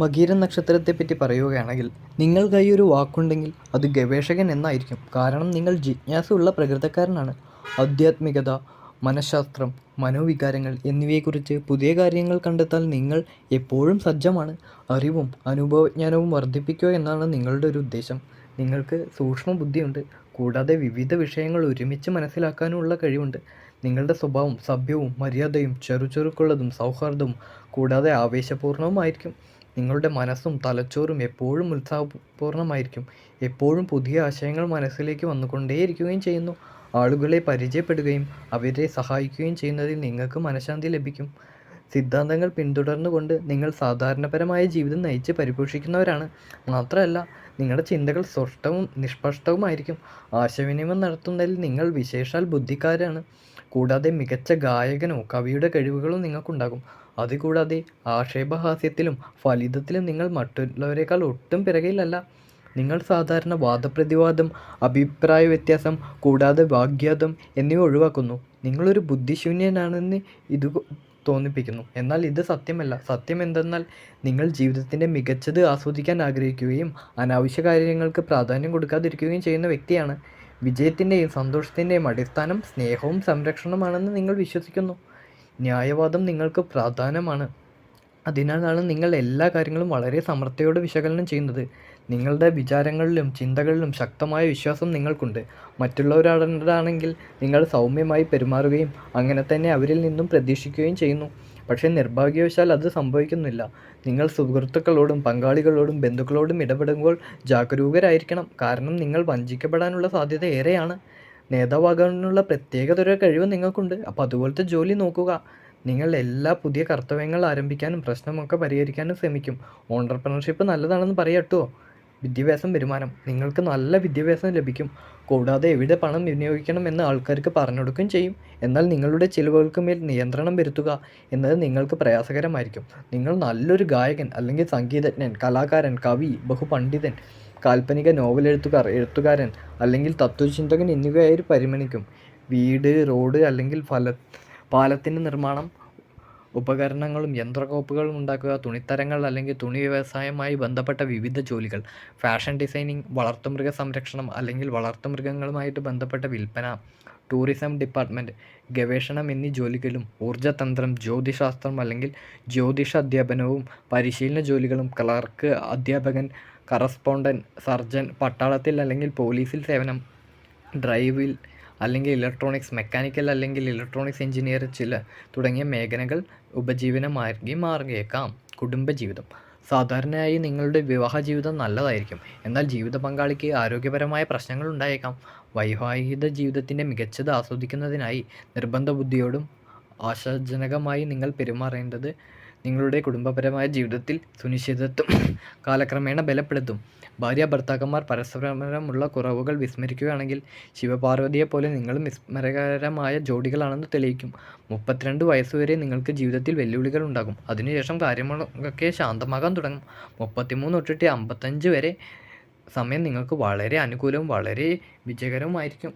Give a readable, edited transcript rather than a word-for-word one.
മകീര നക്ഷത്രത്തെപ്പറ്റി പറയുകയാണെങ്കിൽ നിങ്ങൾക്കായി ഒരു വാക്കുണ്ടെങ്കിൽ അത് ഗവേഷകൻ എന്നായിരിക്കും. കാരണം നിങ്ങൾ ജിജ്ഞാസയുള്ള പ്രകൃതക്കാരനാണ്. ആധ്യാത്മികത, മനഃശാസ്ത്രം, മനോവികാരങ്ങൾ എന്നിവയെക്കുറിച്ച് പുതിയ കാര്യങ്ങൾ കണ്ടെത്താൻ നിങ്ങൾ എപ്പോഴും സജ്ജമാണ്. അറിവും അനുഭവജ്ഞാനവും വർദ്ധിപ്പിക്കുക എന്നാണ് നിങ്ങളുടെ ഒരു ഉദ്ദേശം. നിങ്ങൾക്ക് സൂക്ഷ്മ ബുദ്ധിയുണ്ട്, കൂടാതെ വിവിധ വിഷയങ്ങൾ ഒരുമിച്ച് മനസ്സിലാക്കാനുമുള്ള കഴിവുണ്ട്. നിങ്ങളുടെ സ്വഭാവം സഭ്യവും മര്യാദയും ചെറുചുറുക്കുള്ളതും സൗഹാർദ്ദവും കൂടാതെ ആവേശപൂർണവുമായിരിക്കും. നിങ്ങളുടെ മനസ്സും തലച്ചോറും എപ്പോഴും ഉത്സാഹപൂർണ്ണമായിരിക്കും. എപ്പോഴും പുതിയ ആശയങ്ങൾ മനസ്സിലേക്ക് വന്നുകൊണ്ടേയിരിക്കുകയും ചെയ്യുന്നു. ആളുകളെ പരിചയപ്പെടുകയും അവരെ സഹായിക്കുകയും ചെയ്യുന്നതിൽ നിങ്ങൾക്ക് മനഃശാന്തി ലഭിക്കും. സിദ്ധാന്തങ്ങൾ പിന്തുടർന്നുകൊണ്ട് നിങ്ങൾ സാധാരണപരമായ ജീവിതം നയിച്ച് പരിപോഷിക്കുന്നവരാണ്. മാത്രമല്ല, നിങ്ങളുടെ ചിന്തകൾ സ്പഷ്ടവും നിഷ്പക്ഷവുമായിരിക്കും. ആശയവിനിമയം നടത്തുന്നതിൽ നിങ്ങൾ വിശേഷാൽ ബുദ്ധിക്കാരാണ്. കൂടാതെ മികച്ച ഗായകനോ കവിയുടെ കഴിവുകളും നിങ്ങൾക്കുണ്ടാകും. അതുകൂടാതെ ആക്ഷേപഹാസ്യത്തിലും ഫലിതത്തിലും നിങ്ങൾ മറ്റുള്ളവരെക്കാൾ ഒട്ടും പിറകിലല്ല. നിങ്ങൾ സാധാരണ വാദപ്രതിവാദം, അഭിപ്രായ വ്യത്യാസം, കൂടാതെ വാഗ്വാദം എന്നിവ ഒഴിവാക്കുന്നു. നിങ്ങളൊരു ബുദ്ധിശൂന്യനാണെന്ന് ഇത് തോന്നിപ്പിക്കുന്നു. എന്നാൽ ഇത് സത്യമല്ല. സത്യം എന്തെന്നാൽ നിങ്ങൾ ജീവിതത്തിൻ്റെ മികച്ചത് ആസ്വദിക്കാൻ ആഗ്രഹിക്കുകയും അനാവശ്യ കാര്യങ്ങൾക്ക് പ്രാധാന്യം കൊടുക്കാതിരിക്കുകയും ചെയ്യുന്ന വ്യക്തിയാണ്. വിജയത്തിൻ്റെയും സന്തോഷത്തിൻ്റെയും അടിസ്ഥാനം സ്നേഹവും സംരക്ഷണമാണെന്ന് നിങ്ങൾ വിശ്വസിക്കുന്നു. ന്യായവാദം നിങ്ങൾക്ക് പ്രാധാന്യമാണ്. അതിനാലാണ് നിങ്ങൾ എല്ലാ കാര്യങ്ങളും വളരെ സമർത്ഥയോടെ വിശകലനം ചെയ്യുന്നത്. നിങ്ങളുടെ വിചാരങ്ങളിലും ചിന്തകളിലും ശക്തമായ വിശ്വാസം നിങ്ങൾക്കുണ്ട്. മറ്റുള്ളവരോടാണെങ്കിൽ നിങ്ങൾ സൗമ്യമായി പെരുമാറുകയും അങ്ങനെ തന്നെ അവരിൽ നിന്നും പ്രതീക്ഷിക്കുകയും ചെയ്യുന്നു. പക്ഷേ നിർഭാഗ്യവശാൽ അത് സംഭവിക്കുന്നില്ല. നിങ്ങൾ സുഹൃത്തുക്കളോടും പങ്കാളികളോടും ബന്ധുക്കളോടും ഇടപെടുമ്പോൾ ജാഗരൂകരായിരിക്കണം. കാരണം നിങ്ങൾ വഞ്ചിക്കപ്പെടാനുള്ള സാധ്യത ഏറെയാണ്. നേതാവാകാനുള്ള പ്രത്യേകതര കഴിവ് നിങ്ങൾക്കുണ്ട്. അപ്പോൾ അതുപോലത്തെ ജോലി നോക്കുക. നിങ്ങൾ എല്ലാ പുതിയ കർത്തവ്യങ്ങൾ ആരംഭിക്കാനും പ്രശ്നമൊക്കെ പരിഹരിക്കാനും ശ്രമിക്കും. ഓൺട്രപ്രണർഷിപ്പ് നല്ലതാണെന്ന് പറയട്ടോ. വിദ്യാഭ്യാസം, വരുമാനം. നിങ്ങൾക്ക് നല്ല വിദ്യാഭ്യാസം ലഭിക്കും. കൂടാതെ എവിടെ പണം വിനിയോഗിക്കണം എന്ന് ആൾക്കാർക്ക് പറഞ്ഞു കൊടുക്കുകയും ചെയ്യും. എന്നാൽ നിങ്ങളുടെ ചിലവുകൾക്ക് മേൽ നിയന്ത്രണം വരുത്തുക എന്നത് നിങ്ങൾക്ക് പ്രയാസകരമായിരിക്കും. നിങ്ങൾ നല്ലൊരു ഗായകൻ അല്ലെങ്കിൽ സംഗീതജ്ഞൻ, കലാകാരൻ, കവി, ബഹുപണ്ഡിതൻ, കാൽപ്പനിക നോവൽ എഴുത്തുകാരൻ അല്ലെങ്കിൽ തത്വചിന്തകൻ എന്നിവയായി പരിഗണിക്കും. വീട്, റോഡ് അല്ലെങ്കിൽ പാലത്തിൻ്റെ നിർമ്മാണം, ഉപകരണങ്ങളും യന്ത്രക്കോപ്പുകളും ഉണ്ടാക്കുക, തുണിത്തരങ്ങൾ അല്ലെങ്കിൽ തുണി വ്യവസായവുമായി ബന്ധപ്പെട്ട വിവിധ ജോലികൾ, ഫാഷൻ ഡിസൈനിങ്, വളർത്തുമൃഗ സംരക്ഷണം അല്ലെങ്കിൽ വളർത്തുമൃഗങ്ങളുമായിട്ട് ബന്ധപ്പെട്ട വിൽപ്പന, ടൂറിസം ഡിപ്പാർട്ട്മെൻറ്റ്, ഗവേഷണം എന്നീ ജോലികളും, ഊർജ്ജതന്ത്രം, ജ്യോതിശാസ്ത്രം അല്ലെങ്കിൽ ജ്യോതിഷ അധ്യാപനവും പരിശീലന ജോലികളും, ക്ലർക്ക്, അധ്യാപകൻ, കറസ്പോണ്ടൻറ്റ്, സർജൻ, പട്ടാളത്തിൽ അല്ലെങ്കിൽ പോലീസിൽ സേവനം, ഡ്രൈവിൽ അല്ലെങ്കിൽ ഇലക്ട്രോണിക്സ്, മെക്കാനിക്കൽ അല്ലെങ്കിൽ ഇലക്ട്രോണിക്സ് എഞ്ചിനീയർ തുടങ്ങിയ മേഖലകൾ ഉപജീവനമാർഗി മാറിയേക്കാം. കുടുംബജീവിതം. സാധാരണയായി നിങ്ങളുടെ വിവാഹ ജീവിതം നല്ലതായിരിക്കും. എന്നാൽ ജീവിത പങ്കാളിക്ക് ആരോഗ്യപരമായ പ്രശ്നങ്ങൾ ഉണ്ടായേക്കാം. വൈവാഹിക ജീവിതത്തിൻ്റെ മികച്ചത് ആസ്വദിക്കുന്നതിനായി നിർബന്ധ ബുദ്ധിയോടും ആശാജനകമായി നിങ്ങൾ പെരുമാറേണ്ടത് നിങ്ങളുടെ കുടുംബപരമായ ജീവിതത്തിൽ സുനിശ്ചിതത്വം കാലക്രമേണ ബലപ്പെടുത്തും. ഭാര്യ ഭർത്താക്കന്മാർ പരസ്പരമുള്ള കുറവുകൾ വിസ്മരിക്കുകയാണെങ്കിൽ ശിവപാർവതിയെപ്പോലെ നിങ്ങളും വിസ്മരകരമായ ജോഡികളാണെന്ന് തെളിയിക്കും. 32 വയസ്സുവരെ നിങ്ങൾക്ക് ജീവിതത്തിൽ വെല്ലുവിളികൾ ഉണ്ടാകും. അതിനുശേഷം കാര്യങ്ങളൊക്കെ ശാന്തമാകാൻ തുടങ്ങും. 33 തൊട്ടിട്ട് 55 വരെ സമയം നിങ്ങൾക്ക് വളരെ അനുകൂലവും വളരെ വിജയകരവുമായിരിക്കും.